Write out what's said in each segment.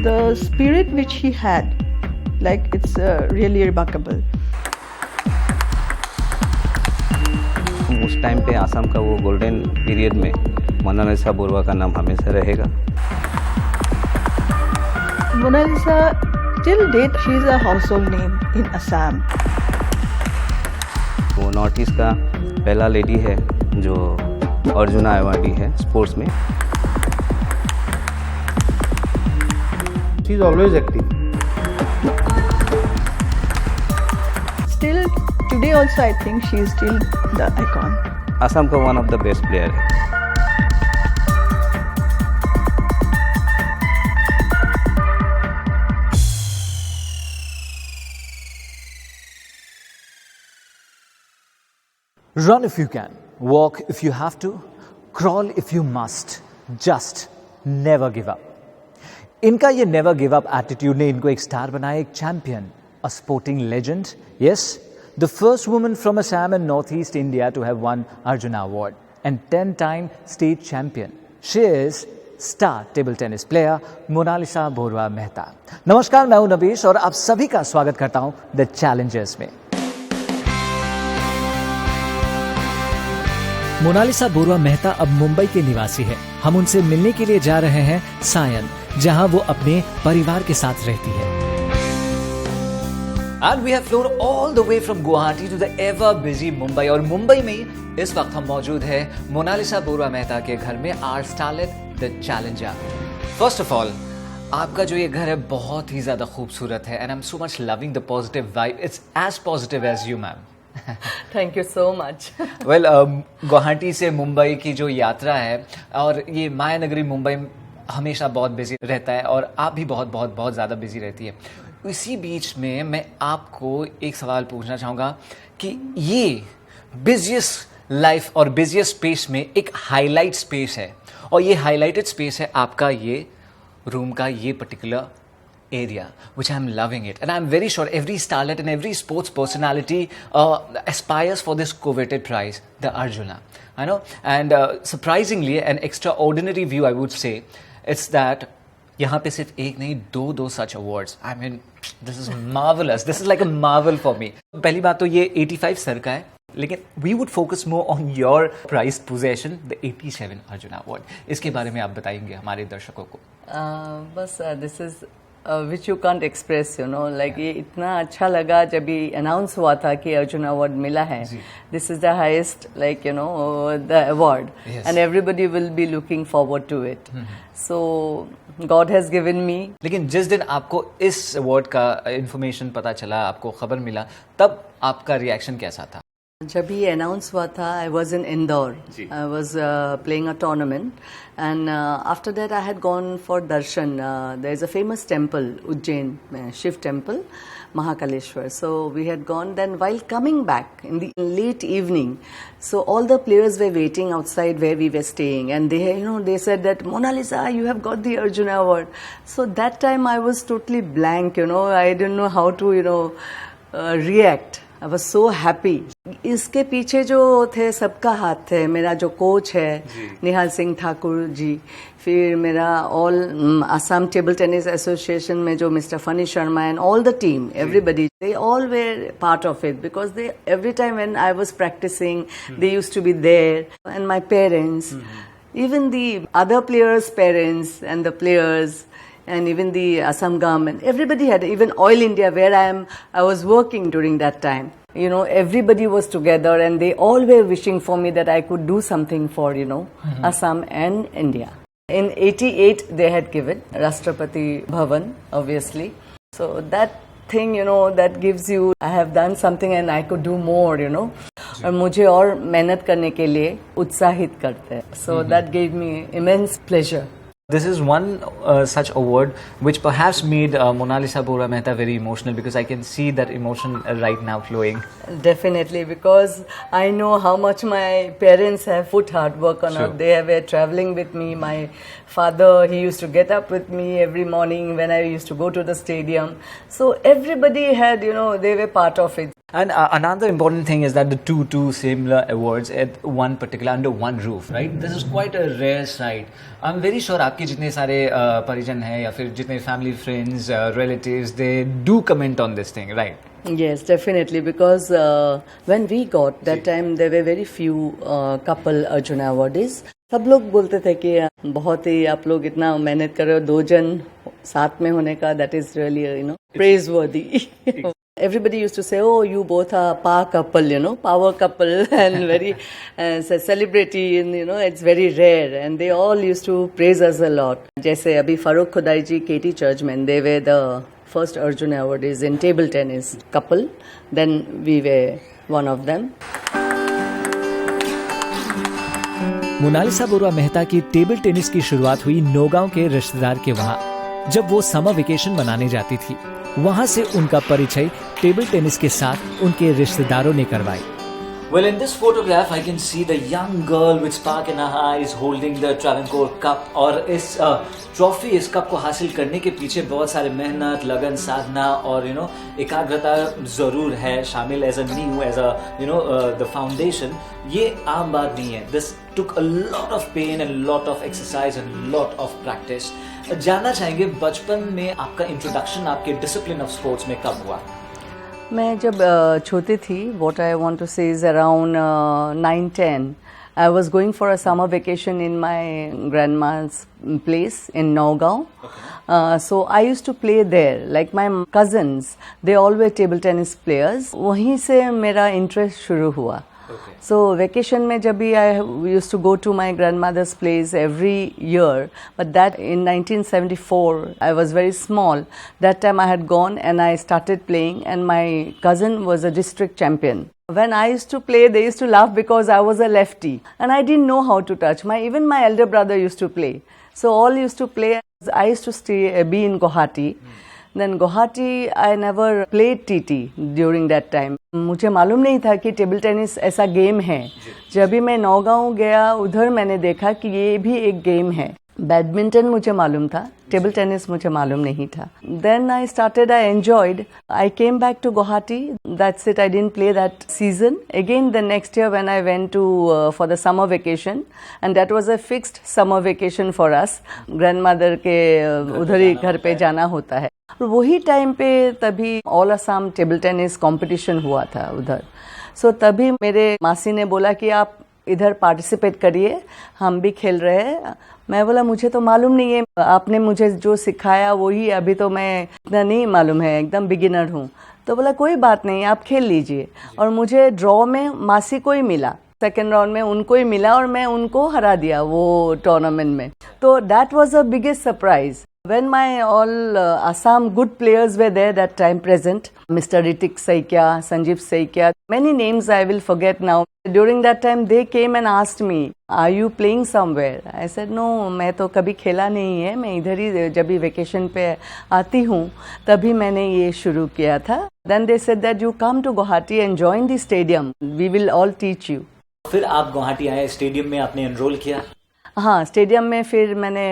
The spirit which he had, like it's really remarkable. उस time पे आसाम का वो गोल्डन पीरियड में मोनालिसा बोरवा का नाम हमेशा रहेगा. Mona Lisa, till date, she is a household name in Assam. वो नॉर्थ ईस्ट का पहला लेडी है जो अर्जुना अवार्डी है स्पोर्ट्स में. She is always active. Still, today also I think she is still the icon. Assam का one of the best player है. Run if you can, walk if you have to, crawl if you must, just never give up. इनका ये never give up attitude ने इनको एक star बनाया, एक champion, a sporting legend. Yes, the first woman from Assam and Northeast India to have won Arjuna Award and 10-time state champion. She is star table tennis player Monalisa Baruah Mehta. नमस्कार, मैं हूं नबीश और आप सभी का स्वागत करता हूं द चैलेंजर्स में. मोनालिसा बोरवा मेहता अब मुंबई के निवासी है. हम उनसे मिलने के लिए जा रहे हैं सायन, जहां वो अपने परिवार के साथ रहती है. And we have flown all the way from Guwahati to the ever busy Mumbai. और मुंबई में इस वक्त हम मौजूद है मोनालिसा बोरवा मेहता के घर में, our starlet the challenger. First of all, आपका जो ये घर है बहुत ही ज्यादा खूबसूरत है and I am so much loving the positive vibe. It's as positive as you ma'am. Thank you so much. Well, Guwahati से मुंबई की जो यात्रा है और ये माया नगरी मुंबई हमेशा बहुत बिजी रहता है और आप भी बहुत बहुत बहुत ज़्यादा बिजी रहती है. इसी बीच में मैं आपको एक सवाल पूछना चाहूँगा कि ये बिजिएस्ट लाइफ और बिजिएस्ट स्पेस में एक हाईलाइट स्पेस है और ये हाईलाइटेड स्पेस है आपका ये रूम का ये particular area, which I'm loving it, and I'm very sure every starlet and every sports personality aspires for this coveted prize, the Arjuna. I know, and surprisingly, an extraordinary view I would say, it's that यहाँ पे सिर्फ एक नहीं दो such awards. I mean, this is marvelous. This is like a marvel for me. पहली बात तो ये 85 सर का है, लेकिन we would focus more on your prized possession, the 87 Arjuna Award. इसके बारे में आप बताएंगे हमारे दर्शकों को. बस this is which you can't express, you know, like ये इतना अच्छा लगा जब ये अनाउंस हुआ था कि अर्जुन अवार्ड मिला है. This is the highest, like you know, the award and everybody will be looking forward to it. So God has given me. लेकिन जिस दिन आपको इस अवार्ड का इंफॉर्मेशन पता चला, आपको खबर मिला, तब आपका रिएक्शन कैसा था? जब ये अनाउंस हुआ था, I was in Indore. I was playing a tournament and after that I had gone for darshan. There is a famous temple, Ujjain Shiv temple, Mahakaleshwar. So we had gone. Then while coming back in the late evening, so all the players were waiting outside where we were staying, and they, you know, they said that Monalisa, you have got the Arjuna Award. So that time I was totally blank, you know, I didn't know how to, you know, react. I was so happy. इसके पीछे जो थे सबका हाथ थे. मेरा जो coach है निहाल सिंह ठाकुर जी, फिर मेरा all Assam table tennis association में जो mister funny Sharma and all the team, everybody, they all were part of it because they, every time when I was practicing, they used to be there, and my parents, even the other players' parents and the players, and even the Assam government, everybody had, even Oil India where I was working during that time. You know, everybody was together and they all were wishing for me that I could do something for, you know, Assam and India. In 88 they had given Rashtrapati Bhavan, obviously. So that thing, you know, that gives you, I have done something and I could do more, you know. और मुझे और मेहनत करने के लिए उत्साहित करते हैं. So that gave me immense pleasure. This is one such award which perhaps made Monalisa Boorwa Mehta very emotional, because I can see that emotion right now flowing. Definitely, because I know how much my parents have put hard work on it. They were traveling with me. My father, he used to get up with me every morning when I used to go to the stadium. So everybody had, you know, they were part of it. And another important thing is that the two similar awards at one particular under one roof, right? This is quite a rare sight. I'm very sure आपके जितने सारे परिजन हैं या फिर जितने family, friends, relatives, they do comment on this thing, right? Yes, definitely. Because when we got that time, there were very few couple Arjuna awardees. सब लोग बोलते थे कि बहुत ही आप लोग इतना मेहनत कर रहे हो, 2 जन साथ में होने का, that is really praiseworthy. Everybody used to say, oh, you both are power couple, power couple and very celebrity, and it's very rare, and they all used to praise us a lot. जैसे अभी फारूक खुदाई जी, Katie Churchman, they were the first Arjuna awardees in table tennis couple. Then we were one of them. Monalisa Barua Mehta की table tennis की शुरुआत हुई नौगांव के रिश्तेदार के वहाँ, जब वो समर वेकेशन मनाने जाती थी। वहाँ से उनका परिचय टेबल टेनिस के साथ उनके रिश्तेदारों ने करवाई। Well, in this photograph, I can see the young girl with spark in her eyes holding the Travancore Cup. और इस ट्रॉफी, इस कप को हासिल करने के पीछे बहुत सारे मेहनत, लगन, साधना और एकाग्रता जरूर है शामिल। एज द फाउंडेशन, ये आम बात नहीं है। This took a lot of pain and lot of exercise and lot of practice. जानना चाहेंगे बचपन में आपका इंट्रोडक्शन आपके डिसिप्लिन ऑफ स्पोर्ट्स में कब हुआ? मैं जब छोटी थी, what I want to say is around 9-10, I was going for a summer vacation in my grandma's place in Nagaon. So I used to play there. Like my cousins, they all were table tennis players. वहीं से मेरा interest शुरू हुआ. So vacation में जब भी I used to go to my grandmother's place every year, but that in 1974 I was very small. That time I had gone and I started playing, and my cousin was a district champion. When I used to play, they used to laugh because I was a lefty and I didn't know how to touch. Even my elder brother used to play. So all used to play. I used to be in Guwahati. Then Guwahati, I never played TT during that time. मुझे मालूम नहीं था कि table tennis ऐसा game है। जब भी मैं नौगांव गया, उधर मैंने देखा कि ये भी एक गेम है। बैडमिंटन मुझे मालूम था, टेबल टेनिस मुझे मालूम नहीं था। Then I started, I enjoyed. I came back to Guwahati. That's it. I didn't play that season. Again, the next year when I went to for the summer vacation, and that was a fixed summer vacation for us. Grandmother के उधर ही घर पे जाना होता है। और वही time पे तभी all Assam table tennis competition हुआ था उधर। सो तभी मेरे मासी ने बोला कि आप इधर पार्टिसिपेट करिए, हम भी खेल रहे हैं। मैं बोला मुझे तो मालूम नहीं है, आपने मुझे जो सिखाया वही, अभी तो मैं इतना नहीं मालूम है, एकदम बिगिनर हूँ। तो बोला कोई बात नहीं, आप खेल लीजिए। और मुझे ड्रॉ में मासी को ही मिला, सेकेंड राउंड में उनको ही मिला और मैं उनको हरा दिया वो टूर्नामेंट में। तो that was a biggest surprise. When my all Assam good players were there that time present, Mr. Ritik Saikia, Sanjeev Saikia, many names I will forget now. During that time they came and asked me, are you playing somewhere? I said no, मैं तो कभी खेला नहीं है, मैं इधर ही जब भी वेकेशन पे आती हूँ तभी मैंने ये शुरू किया था। Then they said that you come to Guwahati and join the stadium, we will all teach you. फिर आप गुवाहाटी आए, स्टेडियम में आपने एनरोल किया? हाँ, स्टेडियम में फिर मैंने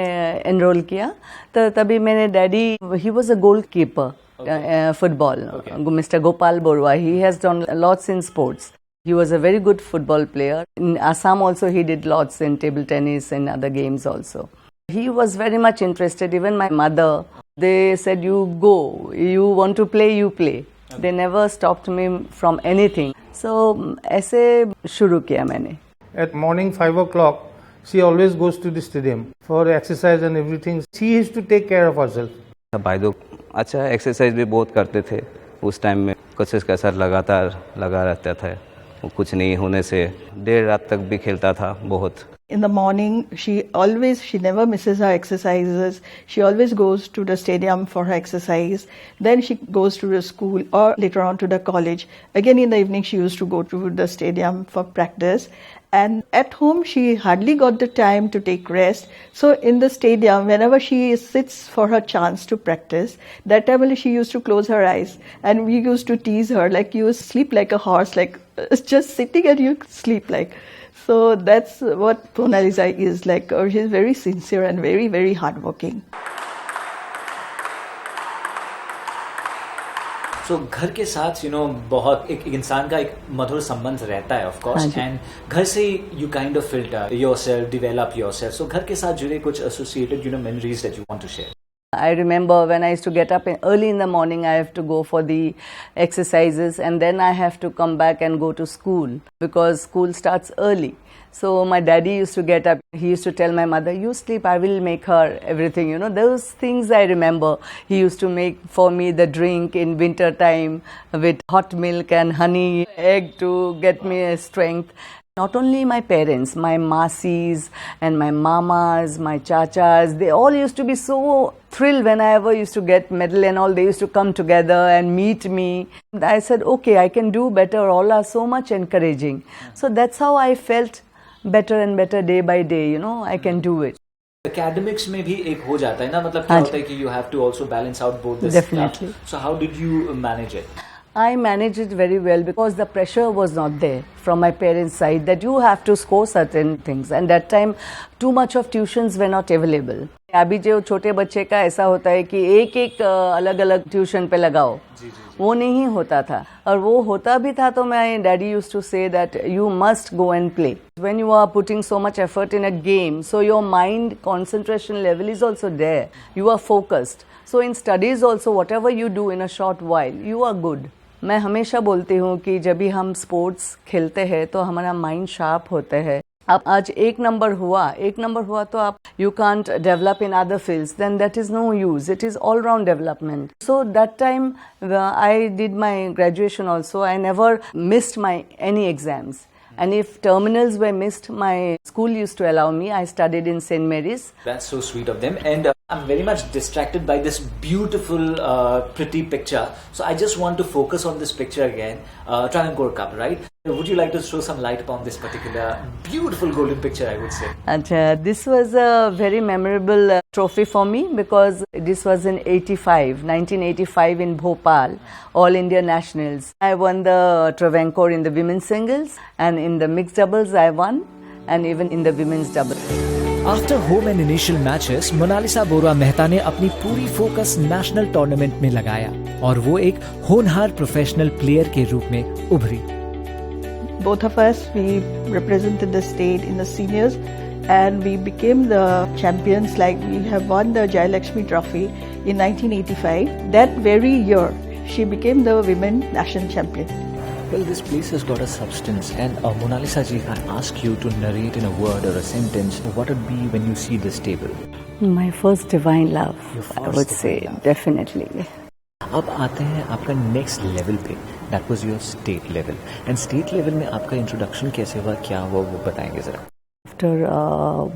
एनरोल किया। तो तभी मेरे daddy, he was a goalkeeper football, mister Gopal Baruah, he has done lots in sports. He was a very good football player. In Assam also he did lots in table tennis and other games also. He was very much interested. Even my mother, they said, you go, you want to play, you play. Okay. They never stopped me from anything. So ऐसे शुरू किया मैंने. At morning 5 o'clock, she always goes to the stadium for exercise and everything. She used to take care of herself. भाई लोग अच्छा exercise भी बहुत करते थे उस टाइम में। कोशिश का असर लगातार लगा रहता था, वो कुछ नहीं होने से देर रात तक भी खेलता था बहुत। In the morning, she never misses her exercises. She always goes to the stadium for her exercise. Then she goes to the school or later on to the college. Again in the evening, she used to go to the stadium for practice. And at home, she hardly got the time to take rest. So in the stadium, whenever she sits for her chance to practice, that time only she used to close her eyes. And we used to tease her, like, you sleep like a horse, like just sitting and you sleep like. So that's what Monalisa is like. She's very sincere and very, very hardworking. सो घर के साथ बहुत एक इंसान का एक मधुर संबंध रहता है ऑफ कोर्स, एंड घर से you kind of filter yourself, develop yourself. So घर के साथ जुड़े कुछ associated memories that you want to share. I remember when I used to get up early in the morning, I have to go for the exercises, and then I have to come back and go to school because school starts early. So my daddy used to get up. He used to tell my mother, "You sleep, I will make her everything." Those things I remember. He used to make for me the drink in winter time with hot milk and honey, egg to get me strength. Not only my parents, my masis and my mamas, my chachas, they all used to be so thrilled whenever I used to get medal and all. They used to come together and meet me. I said, okay, I can do better. All are so much encouraging. So that's how I felt better and better day by day. I can do it. Academics में भी एक हो जाता है ना, मतलब क्या होता है कि you have to also balance out both this Definitely. stuff. So how did you manage it? I managed it very well because the pressure was not there from my parents' side that you have to score certain things, and that time too much of tuitions were not available. अभी जो छोटे बच्चे का ऐसा होता है कि एक अलग अलग ट्यूशन पे लगाओ, वो नहीं होता था. और वो होता भी था तो my daddy used to say that you must go and play. When you are putting so much effort in a game, so your mind concentration level is also there. You are focused. So in studies also, whatever you do in a short while, you are good. मैं हमेशा बोलती हूँ कि जब भी हम sports खेलते हैं तो हमारा माइंड शार्प होता है. अब आज एक नंबर हुआ तो आप you can't develop in other fields, then that is no use. It is all round development. So that time I did my graduation also. I never missed my any exams. And if terminals were missed, my school used to allow me. I studied in St. Mary's. That's so sweet of them. And I'm very much distracted by this beautiful, pretty picture. So I just want to focus on this picture again. Travancore Cup, right? Would you like to throw some light upon this particular beautiful golden picture, I would say? This was a very memorable trophy for me because this was in 1985 in Bhopal, All India Nationals. I won the Travancore in the women's singles, and in the mixed doubles I won, and even in the women's double. After home and initial matches Monalisa Barua Mehta ने अपनी पूरी focus national tournament में लगाया और वो एक होनहार professional player के रूप में उभरी. Both of us, we represented the state in the seniors and we became the champions. Like we have won the Jayalakshmi Trophy in 1985. That very year, she became the women national champion. Well, this place has got a substance, and Monalisa ji, I ask you to narrate in a word or a sentence what would be when you see this table. My first divine love, I would say, definitely. अब आते हैं आपका next level पे. That was your state level, and state level में आपका introduction कैसे हुआ, क्या हुआ, वो बताएंगे जरा. After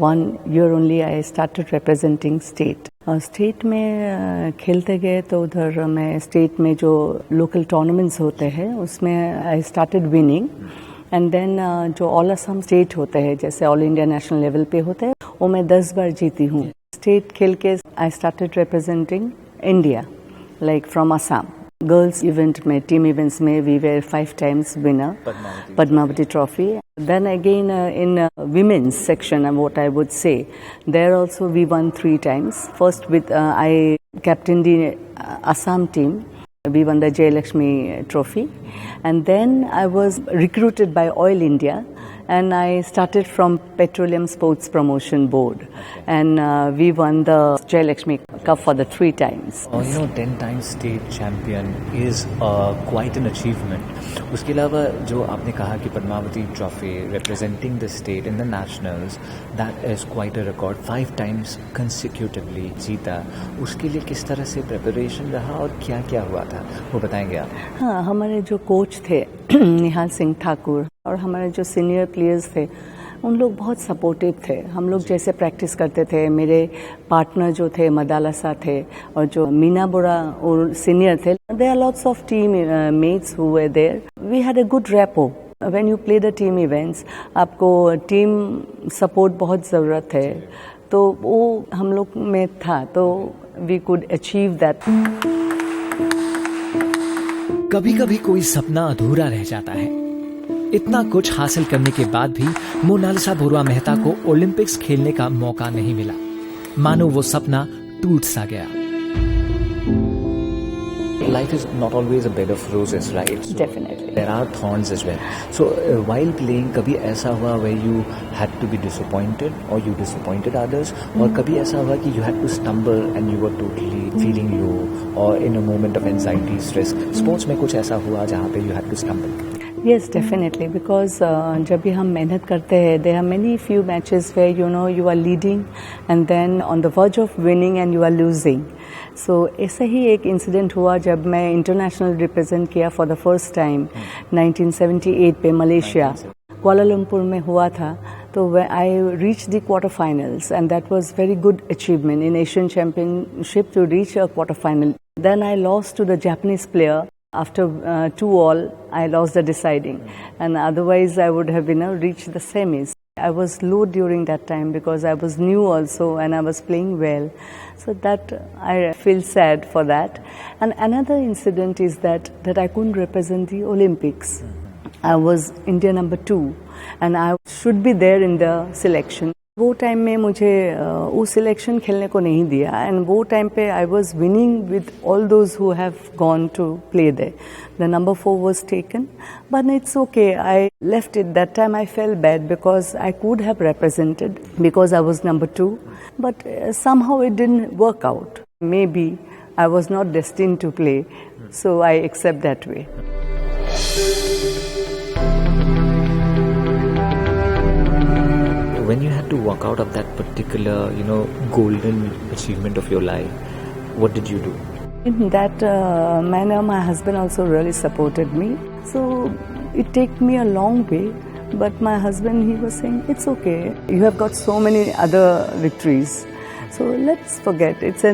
1 year only, I started representing state. State में खेलते गए तो उधर मैं स्टेट में जो लोकल टूर्नामेंट्स होते हैं उसमें I started winning. And then जो ऑल असम स्टेट होते हैं जैसे ऑल इंडिया नेशनल लेवल पे होते हैं वो मैं 10 बार जीती हूँ. स्टेट खेल के I started representing India like from Assam. Girls event में, team events में, we were 5 times winner, Padmavati Trophy. Then again in women's section, what I would say, there also we won 3 times. First with I captained the Assam team. We won the Jayalakshmi Trophy. And then I was recruited by Oil India. And I started from Petroleum Sports Promotion Board, and we won the Jayalakshmi Cup for the 3 times. 10 times state champion is quite an achievement. उसके अलावा जो आपने कहा कि Padmavati trophy representing the state in the nationals, that is quite a record. 5 times consecutively जीता. उसके लिए किस तरह से प्रिपरेशन रहा और क्या क्या हुआ था, वो बताएंगे आप? हाँ, हमारे जो कोच थे निहाल सिंह ठाकुर और हमारे जो सीनियर प्लेयर्स थे उन लोग बहुत सपोर्टिव थे. हम लोग जैसे प्रैक्टिस करते थे, मेरे पार्टनर जो थे मदालसा थे और जो मीना बोरा और सीनियर थे, there are lots of team mates who were there. We had a good rapport. When you play the team events आपको टीम सपोर्ट बहुत ज़रूरत है, तो वो हम लोग में था, तो वी कुड अचीव दैट. कभी कभी कोई सपना अधूरा रह जाता है. इतना कुछ हासिल करने के बाद भी मोनालिसा बोरुआ मेहता को ओलंपिक्स खेलने का मौका नहीं मिला. मानो वो सपना टूट सा गया. life is not always a bed of roses, right? So Definitely. there are thorns as well. So while playing, कभी ऐसा हुआ where you had to be disappointed or you disappointed others, और कभी ऐसा हुआ कि you had to stumble and you were totally feeling low or in a moment of anxiety, stress? Sports में कुछ ऐसा हुआ जहाँ पे you had to stumble? Yes, definitely. Because जब भी हम मेहनत करते हैं, there are many few matches where you are leading and then on the verge of winning and you are losing. So ऐसा ही एक इंसिडेंट हुआ जब मैं इंटरनेशनल रिप्रेजेंट किया फॉर द फर्स्ट टाइम 1978 पे मलेशिया कुआलालंपुर में हुआ था. तो I reached the quarterfinals and that was very good achievement in Asian Championship to reach a quarterfinal. Then I lost to the Japanese player. After 2-2, I lost the deciding, and otherwise I would have reached the semis. I was low during that time because I was new also and I was playing well. So that I feel sad for that. And another incident is that I couldn't represent the Olympics. I was India number 2 and I should be there in the selection. वो time में मुझे वो selection खेलने को नहीं दिया and वो time पे I was winning with all those who have gone to play there. The number 4 was taken but it's okay. I left it. That time I felt bad because I could have represented because I was number 2 but somehow it didn't work out. Maybe I was not destined to play so I accept that way. When you had to walk out of that particular, golden achievement of your life, what did you do? In that manner, my husband also really supported me. So it took me a long way, but my husband, he was saying, it's okay. You have got so many other victories. So let's forget. It's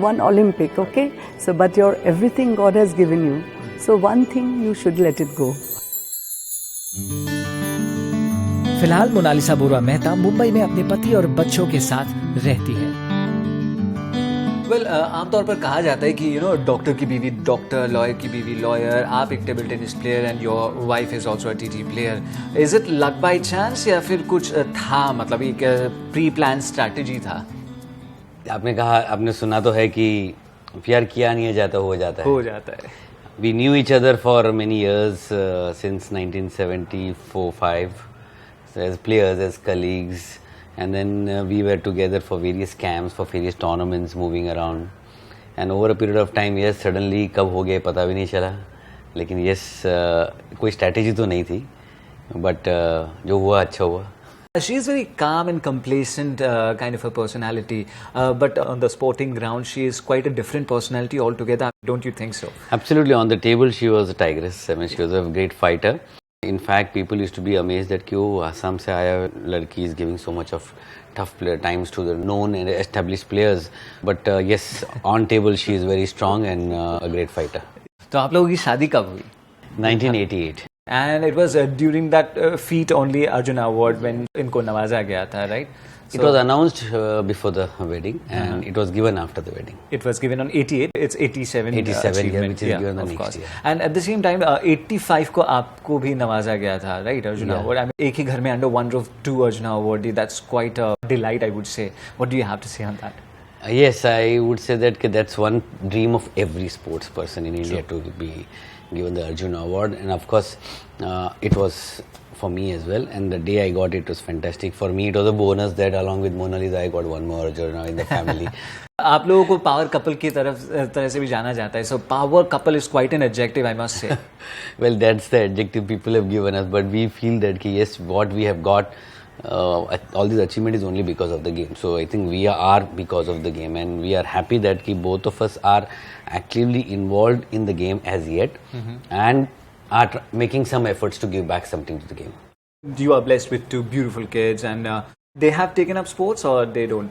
one Olympic, okay? So, but everything God has given you. So one thing, you should let it go. फिलहाल Mona Lisa Barua Mehta Mumbai में अपने पति और बच्चों के साथ रहती है. वेल आमतौर पर कहा जाता है कि डॉक्टर की बीवी डॉक्टर, लॉयर की बीवी लॉयर, आप एक table tennis player and your wife is also a TT player. Is it luck by chance या फिर कुछ था, मतलब एक प्री प्लान स्ट्रैटेजी था? आपने कहा, आपने सुना तो है कि प्यार किया नहीं जाता, हो जाता है. We knew each other for many years since 1974-5. As players, as colleagues, and then we were together for various camps, for various tournaments, moving around, and over a period of time, yes, suddenly कब हो गए पता भी नहीं चला, लेकिन yes, कोई strategy तो नहीं थी, but जो हुआ अच्छा हुआ. She is very calm and complacent kind of a personality, but on the sporting ground, she is quite a different personality altogether. Don't you think so? Absolutely. On the table, she was a tigress. I mean, she was a great fighter. In fact, people used to be amazed that क्यों Assam से आया लड़की is giving so much of tough times to the known and established players. But yes, on table she is very strong and a great fighter. तो आप लोगों की शादी कब हुई? 1988. And it was during that feat only Arjuna Award when इनको नवाजा गया था, right? It was announced before the wedding and it was given after the wedding. It was given on 88. It's 87. 87 year, which is given the next year. And at the same time, 85 को आपको भी नवाजा गया था, right? Arjuna Award. I mean, एक ही घर में under one roof 2 Arjuna Award. That's quite a delight, I would say. What do you have to say on that? Yes, I would say that's one dream of every sports person in India to be given the Arjuna Award, and of course, it was for me as well. And the day I got it was fantastic. For me, it was a bonus that along with Mona Lisa, I got one more Arjuna in the family. आप लोगों को power couple की तरह से भी जाना जाता है. So power couple is quite an adjective, I must say. Well, that's the adjective people have given us, but we feel that yes, what we have got, all this achievement is only because of the game. So I think we are because of the game, and we are happy that both of us are actively involved in the game as yet, and are making some efforts to give back something to the game. You are blessed with 2 beautiful kids, and they have taken up sports or they don't?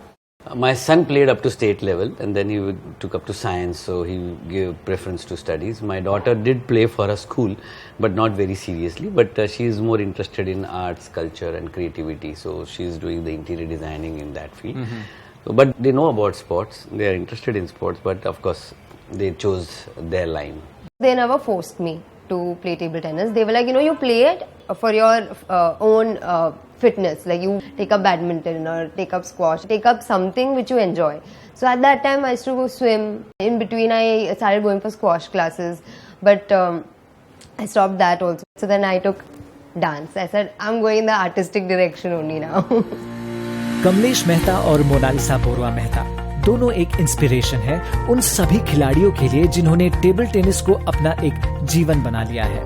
My son played up to state level and then he took up to science, so he gave preference to studies. My daughter did play for a school, but not very seriously, but she is more interested in arts, culture and creativity, so she is doing the interior designing in that field. So, but they know about sports, they are interested in sports, but of course they chose their line. They never forced me. to play table tennis. They were like, you play it for your own fitness. Like you take up badminton or take up squash, take up something which you enjoy. So at that time I used to go swim. In between I started going for squash classes, but I stopped that also. So then I took dance. I said I'm going in the artistic direction only now. Kamlesh Mehta और Mona Lisa Baruah Mehta दोनों एक inspiration है उन सभी खिलाड़ियों के लिए जिन्होंने टेबल टेनिस को अपना एक जीवन बना लिया है।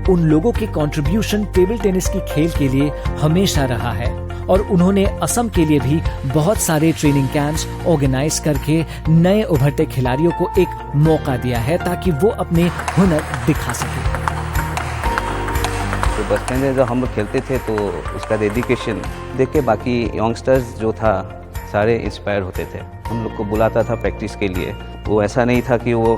उन लोगों के कंट्रीब्यूशन टेबल टेनिस की खेल के लिए हमेशा रहा है और उन्होंने असम के लिए भी बहुत सारे ट्रेनिंग कैंप्स ऑर्गेनाइज करके नए उभरते खिलाड़ियों को एक मौका दिया है ताकि वो अपने हुनर दिखा सके। तो बचपन में जब हम लोग खेलते थे तो उसका डेडिकेशन देख के बाकी यंगस्टर्स जो था सारे इंस्पायर होते थे। हम लोग को बुलाता था प्रैक्टिस के लिए। वो ऐसा नहीं था कि वो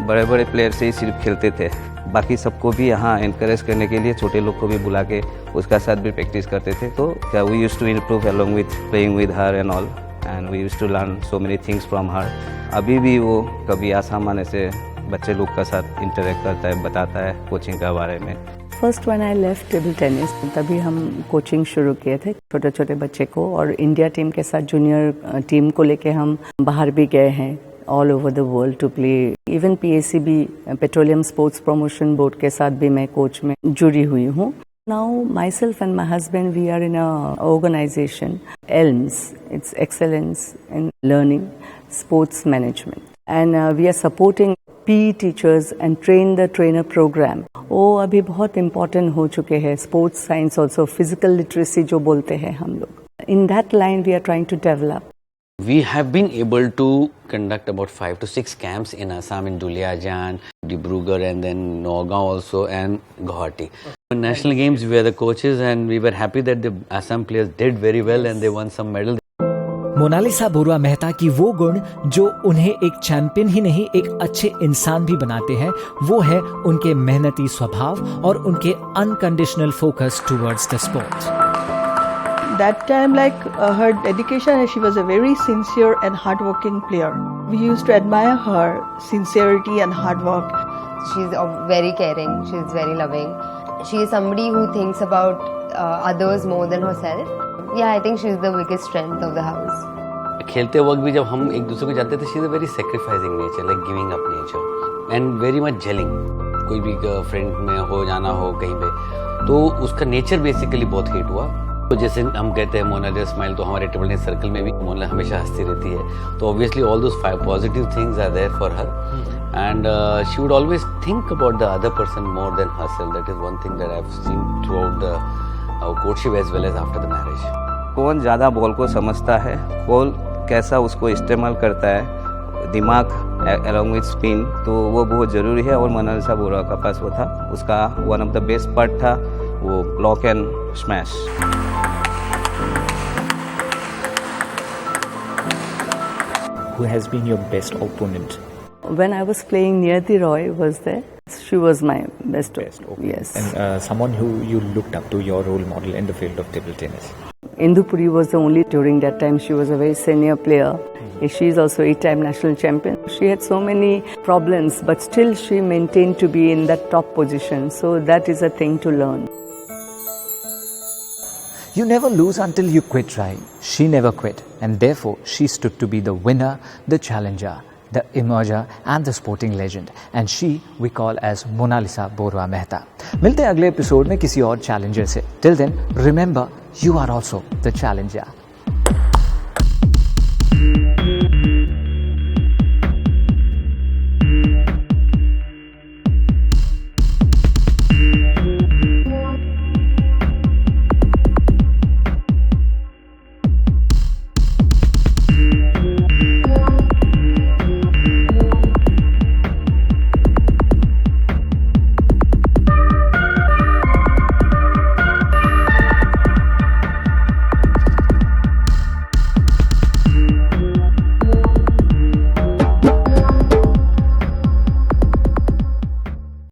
बड़े बड़े प्लेयर से ही सिर्फ खेलते थे, बाकी सबको भी यहाँ एनकरेज करने के लिए छोटे लोग को भी बुला के उसका साथ भी प्रैक्टिस करते थे। तो क्या we used to improve along with playing with her and all and we used to learn so many things from her. अभी भी वो कभी आसाम आने से बच्चे लोग का साथ इंटरेक्ट करता है, बताता है कोचिंग के बारे में। First when I left table tennis तभी हम कोचिंग शुरू किए थे छोटे छोटे बच्चे को, और इंडिया टीम के साथ जूनियर टीम को लेके हम बाहर भी गए हैं all over the world to play. Even PACB petroleum sports promotion board के साथ भी मैं कोच में जुड़ी हुई हूँ। Now myself and my husband we are in a organisation ELMS, it's excellence in learning sports management, and we are supporting PE teachers and train the trainer programme. वो अभी बहुत इम्पोर्टेंट हो चुके हैं। Sports science also, physical literacy जो बोलते हैं हम लोग, in that line we are trying to develop. We have been able to conduct about 5 to 6 camps in Assam, in Duliajan, Dibrugarh, and then Nagaon also, and Guwahati. In national games, we were the coaches, and we were happy that the Assam players did very well and they won some medals. Monalisa Baruah Mehta की वो गुण जो उन्हें एक champion ही नहीं एक अच्छे इंसान भी बनाते हैं, वो है उनके मेहनती स्वभाव और उनके unconditional focus towards the sport. That time, like her dedication, she was a very sincere and hardworking player. We used to admire her sincerity and hard work. She's very caring. She's very loving. She is somebody who thinks about others more than herself. Yeah, I think she's the biggest strength of the house. खेलते वक्त भी जब हम एक दूसरे को जाते थे, she is a very sacrificing nature, like giving up nature, and very much gelling. कोई भी फ्रेंड में हो जाना हो कहीं पे, तो उसका नेचर बेसिकली बहुत हिट हुआ। तो जैसे हम कहते हैं मोना स्माइल, तो हमारे टेबल टेनिस सर्कल में भी मोना हमेशा हंसती रहती है। तो obviously all those 5 positive things are there for her, and she would always think about the other person more than herself. That is one thing that I have seen throughout the courtship as well as after the marriage. कौन ज़्यादा ball को समझता है, कौन कैसा उसको इस्तेमाल करता है, दिमाग अलॉन्ग विथ स्पिन, तो वो बहुत ज़रूरी है। और मोनालिसा बोरवा का पास वो था, उसका one of the best part था वो block and smash. Who has been your best opponent? When I was playing, Niyati Roy was there. She was my best opponent. Yes. And someone who you looked up to, your role model in the field of table tennis? Indupuri was the only, during that time she was a very senior player. She is also 8-time national champion. She had so many problems, but still she maintained to be in that top position. So that is a thing to learn. You never lose until you quit trying. She never quit, and therefore she stood to be the winner, the challenger, the emerger and the sporting legend. And she we call as Monalisa Borwa Mehta. मिलते हैं अगले episode में किसी और challenger से. Till then, remember, you are also the challenger.